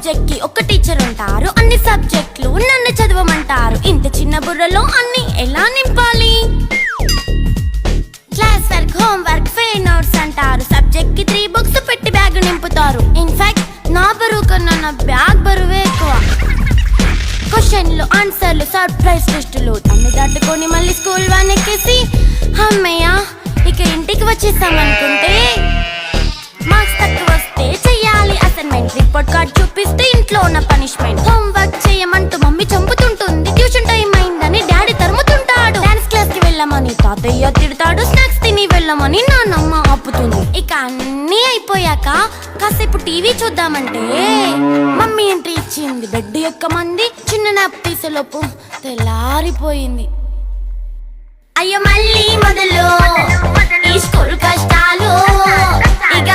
Subject కి ఒక teacher ఉంటారు, అన్ని సబ్జెక్టులు నన్ను చదవమంటారు. ఇంత చిన్న బుర్రలో అన్ని ఎలా నింపాలి? Class work, home work, fair notes అంటారు. సబ్జెక్ట్ కి 3 బుక్స్ పెట్టి బ్యాగ్ నింపుతారు. ఇన్ఫాక్ట్ నా బరువు కన్నా నా బ్యాగ్ బరువే ఎక్కువ. క్వశ్చన్లు, ఆన్సర్లు, సర్ప్రైజ్ టెస్టులు అన్ని దాటుకొని మళ్ళీ స్కూల్ వ్యాన్ ఎక్కేసి అమ్మయ్య ఇక ఇంటికి వచ్చేసామనుకుంటే మార్క్స్ తక్కువ వస్తే చెయ్యాలి అసైన్మెంట్. రిపోర్ట్ కార్డ్ చూపిస్తే ఇంట్లో ఉన్న పనిష్మెంట్. హోమ్ వర్క్ చేయమంటూ మమ్మీ చంపుతుంటుంది. ట్యూషన్ టైం అయిందని డాడీ తరుముతుంటాడు. డాన్స్ క్లాస్ కి వెళ్ళమని తాతయ్య తిడతాడు. స్నాక్స్ తిని వెళ్ళమని నాన్నమ్మ ఆపుతుంది. ఇక అన్నీ అయిపోయాక కాసేపు టీవీ చూద్దామంటే మమ్మీ ఎంట్రీ ఇచ్చింది. బెడ్ ఎక్కమంది. చిన్న నాప్ తీసేలోపు తెల్లారిపోయింది. అయ్యో మళ్ళీ మొదలు ఈ స్కూల్ కష్టాలు. ఇక